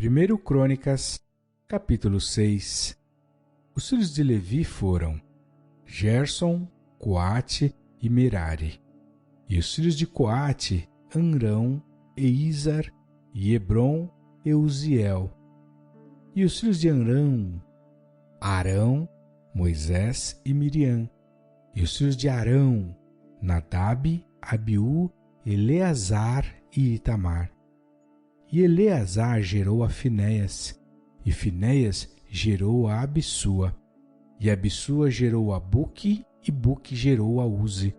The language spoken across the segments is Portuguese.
1 Crônicas, capítulo 6. Os filhos de Levi foram Gerson, Coate e Merari. E os filhos de Coate, Amrão, Eizar, e Hebron e Uziel. E os filhos de Amrão, Arão, Moisés e Miriam. E os filhos de Arão, Nadab, Abiú, Eleazar e Itamar. E Eleazar gerou a Finéias, e Finéias gerou a Abissua, e Abissua gerou a Buque, e Buque gerou a Uzi,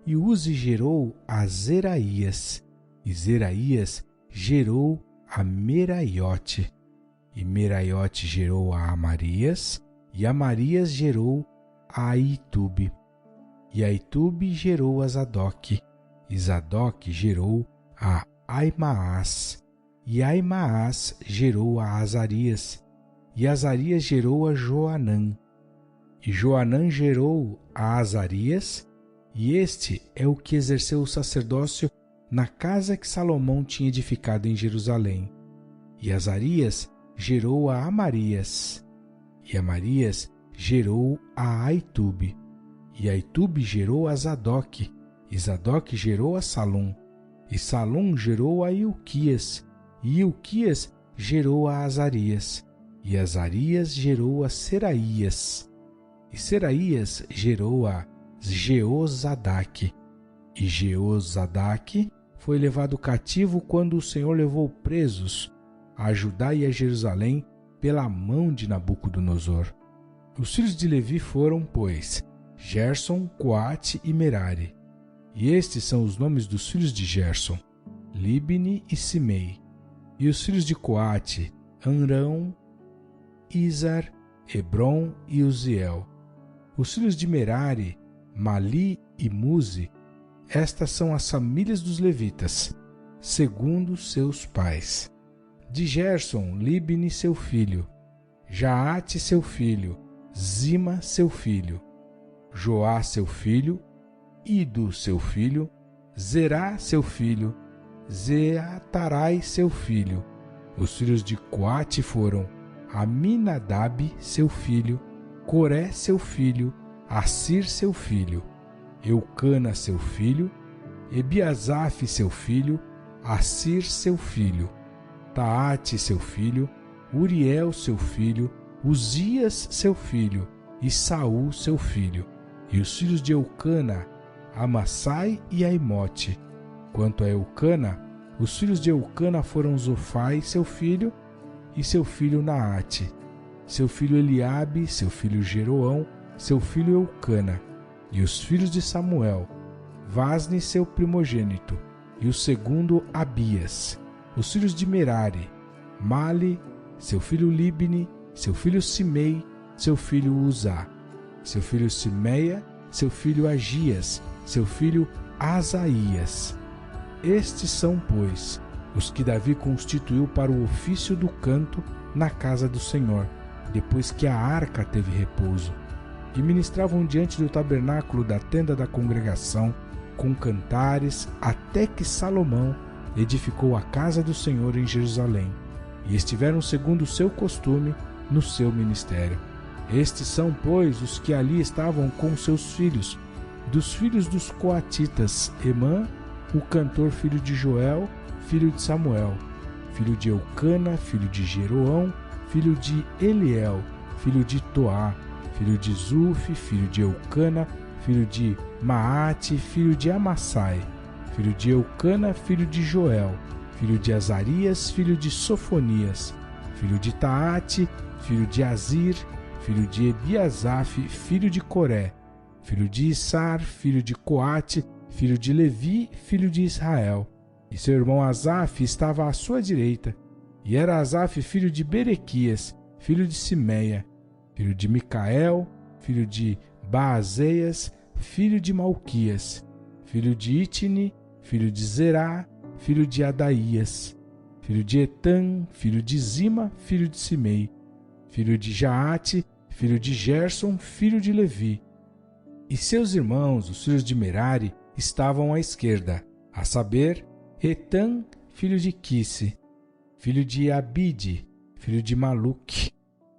e Uzi gerou a Zeraías, e Zeraías gerou a Meraiote, e Meraiote gerou a Amarias, e Amarias gerou a Aitube, e Aitube gerou a Zadok, e Zadok gerou a Aimaás, e Aimaás gerou a Azarias, e Azarias gerou a Joanã, e Joanã gerou a Azarias, e este é o que exerceu o sacerdócio na casa que Salomão tinha edificado em Jerusalém. E Azarias gerou a Amarias, e Amarias gerou a Aitube, e Aitube gerou a Zadok, e Zadok gerou a Salum, e Salum gerou a Ilquias, e Ilquias gerou a Azarias, e Azarias gerou a Seraías, e Seraías gerou a Jeozadaque, e Jeozadaque foi levado cativo quando o Senhor levou presos a Judá e a Jerusalém pela mão de Nabucodonosor. Os filhos de Levi foram, pois, Gerson, Coate e Merari. E estes são os nomes dos filhos de Gerson, Libni e Simei. E os filhos de Coate, Amrão, Izar, Hebron e Uziel. Os filhos de Merari, Mali e Muzi. Estas são as famílias dos levitas, segundo seus pais. De Gerson, Libni seu filho, Jaate seu filho, Zima seu filho, Joá seu filho, Ido seu filho, Zerá seu filho, Zeatarai seu filho. Os filhos de Coate foram Aminadab seu filho, Coré seu filho, Assir seu filho, Eucana seu filho, Ebiasaf seu filho, Assir seu filho, Taate seu filho, Uriel seu filho, Uzias seu filho e Saul seu filho. E os filhos de Eucana, Amassai e Aimote. Quanto a Eucana, os filhos de Eucana foram Zofai seu filho e seu filho Naate, seu filho Eliabe, seu filho Jeroão, seu filho Eucana. E os filhos de Samuel, Vasne seu primogênito, e o segundo Abias. Os filhos de Merari, Mali, seu filho Libni, seu filho Simei, seu filho Uzá, seu filho Simeia, seu filho Agias, seu filho Asaías. Estes são, pois, os que Davi constituiu para o ofício do canto na casa do Senhor, depois que a arca teve repouso. E ministravam diante do tabernáculo da tenda da congregação, com cantares, até que Salomão edificou a casa do Senhor em Jerusalém, e estiveram segundo o seu costume no seu ministério. Estes são, pois, os que ali estavam com seus filhos, dos filhos dos coatitas, Emã, o cantor filho de Joel, filho de Samuel, filho de Eucana, filho de Jeroão, filho de Eliel, filho de Toá, filho de Zuf, filho de Eucana, filho de Maate, filho de Amassai, filho de Eucana, filho de Joel, filho de Azarias, filho de Sofonias, filho de Taate, filho de Azir, filho de Ebiasaf, filho de Coré, filho de Issar, filho de Coate, filho de Levi, filho de Israel. E seu irmão Asaf estava à sua direita, e era Asaf filho de Berequias, filho de Simeia, filho de Micael, filho de Baazeias, filho de Malquias, filho de Itne, filho de Zerá, filho de Adaías, filho de Etan, filho de Zima, filho de Simei, filho de Jaate, filho de Gerson, filho de Levi. E seus irmãos, os filhos de Merari, estavam à esquerda, a saber, Etan, filho de Quisse, filho de Abide, filho de Maluque,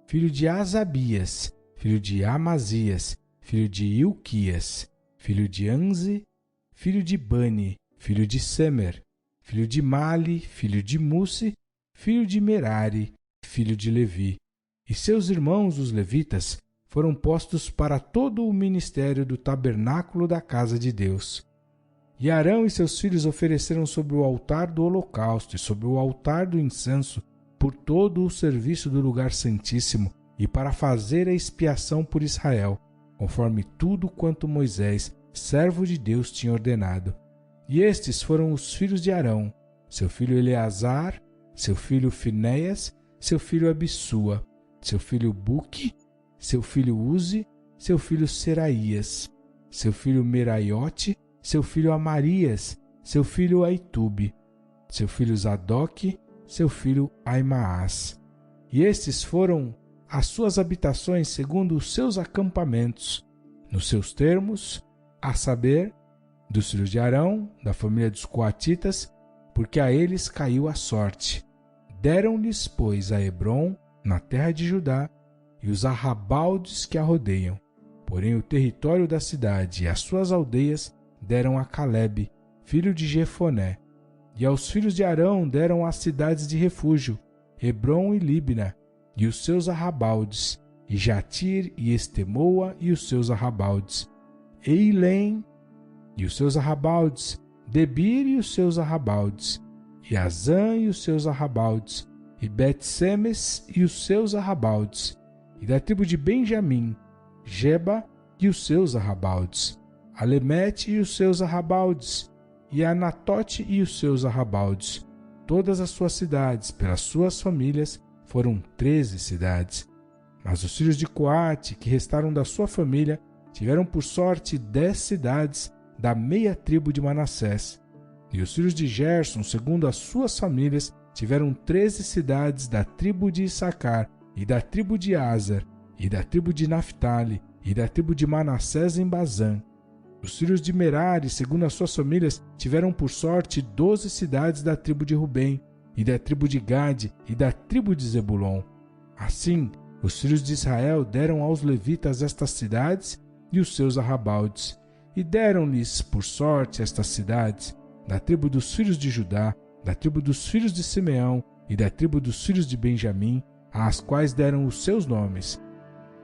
filho de Asabias, filho de Amazias, filho de Ilquias, filho de Anze, filho de Bani, filho de Semer, filho de Mali, filho de Musi, filho de Merari, filho de Levi. E seus irmãos, os levitas, foram postos para todo o ministério do tabernáculo da casa de Deus. E Arão e seus filhos ofereceram sobre o altar do holocausto e sobre o altar do incenso por todo o serviço do lugar santíssimo e para fazer a expiação por Israel, conforme tudo quanto Moisés, servo de Deus, tinha ordenado. E estes foram os filhos de Arão, seu filho Eleazar, seu filho Finéias, seu filho Abissua, seu filho Buque, seu filho Uzi, seu filho Seraías, seu filho Meraiote, seu filho Amarias, seu filho Aitube, seu filho Zadoque, seu filho Aimaas. E estes foram as suas habitações segundo os seus acampamentos, nos seus termos, a saber, dos filhos de Arão, da família dos coatitas, porque a eles caiu a sorte. Deram-lhes, pois, a Hebrom, na terra de Judá, e os arrabaldes que a rodeiam. Porém, o território da cidade e as suas aldeias deram a Calebe, filho de Jefoné. E aos filhos de Arão deram as cidades de refúgio, Hebrom e Libna, e os seus arrabaldes, e Jatir e Estemoa e os seus arrabaldes, Eilém e os seus arrabaldes, Debir e os seus arrabaldes, e Azã e os seus arrabaldes, e Bet-Semes e os seus arrabaldes, e da tribo de Benjamim, Geba e os seus arrabaldes, Alemete e os seus arrabaldes, e Anatote e os seus arrabaldes. Todas as suas cidades, pelas suas famílias, foram 13 cidades. Mas os filhos de Coate, que restaram da sua família, tiveram por sorte 10 cidades da meia tribo de Manassés. E os filhos de Gerson, segundo as suas famílias, tiveram 13 cidades da tribo de Issacar, e da tribo de Aser, e da tribo de Naphtali, e da tribo de Manassés em Bazã. Os filhos de Merari, segundo as suas famílias, tiveram por sorte 12 cidades da tribo de Rubem, e da tribo de Gade, e da tribo de Zebulon. Assim, os filhos de Israel deram aos levitas estas cidades e os seus arrabaldes, e deram-lhes por sorte estas cidades, da tribo dos filhos de Judá, da tribo dos filhos de Simeão e da tribo dos filhos de Benjamim, às quais deram os seus nomes.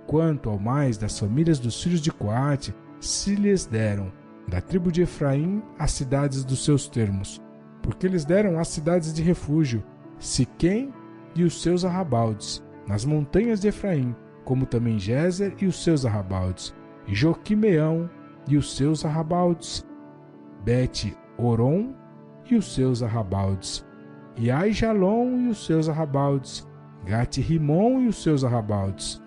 Quanto ao mais das famílias dos filhos de Coate, se lhes deram, da tribo de Efraim, as cidades dos seus termos, porque eles deram as cidades de refúgio, Siquém e os seus arrabaldes, nas montanhas de Efraim, como também Gézer e os seus arrabaldes, e Joquimeão e os seus arrabaldes, Bet-Oron e os seus arrabaldes, e Aijalon e os seus arrabaldes, Gat-Rimon e os seus arrabaldes,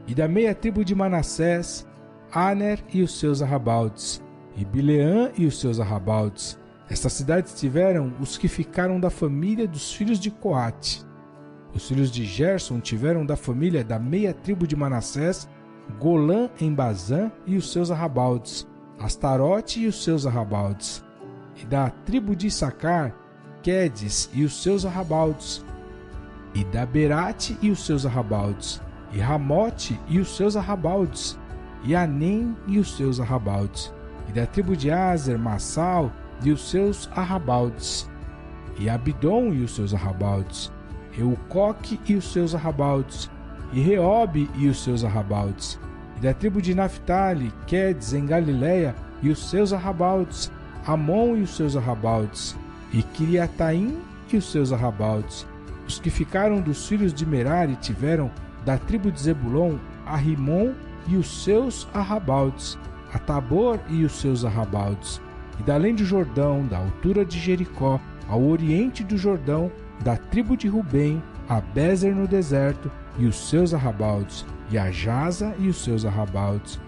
e da meia tribo de Manassés, Aner e os seus arrabaldes, e Bileã e os seus arrabaldes. Estas cidades tiveram os que ficaram da família dos filhos de Coate. Os filhos de Gerson tiveram da família da meia tribo de Manassés, Golã em Bazã e os seus arrabaldes, Astarote e os seus arrabaldes. E da tribo de Issacar, Quedes e os seus arrabaldes, e da Berate e os seus arrabaldes, e Ramote e os seus arrabaldes, e Anem e os seus arrabaldes, e da tribo de Aser, Massal e os seus arrabaldes, e Abidom e os seus arrabaldes, Eucoque e os seus arrabaldes, e Reobe e os seus arrabaldes, e da tribo de Naphtali, Quedes em Galileia e os seus arrabaldes, Amon e os seus arrabaldes, e Quiriataim e os seus arrabaldes. Os que ficaram dos filhos de Merari tiveram da tribo de Zebulon, Arrimon e os seus arrabaldes, a Tabor e os seus arrabaldes, e da além do Jordão, da altura de Jericó, ao oriente do Jordão, da tribo de Rubem, a Bezer no deserto e os seus arrabaldes, e a Jaza e os seus arrabaldes,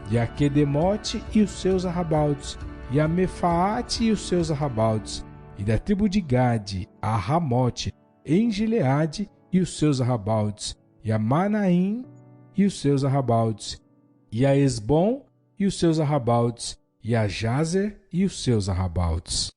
e a Quedemote e os seus arrabaldes, e a Mefaate e os seus arrabaldes, e da tribo de Gade, a Ramote, em Gileade e os seus arrabaldes, e a Manaim e os seus arrabaldes, e a Esbom e os seus arrabaldes, e a Jazer e os seus arrabaldes.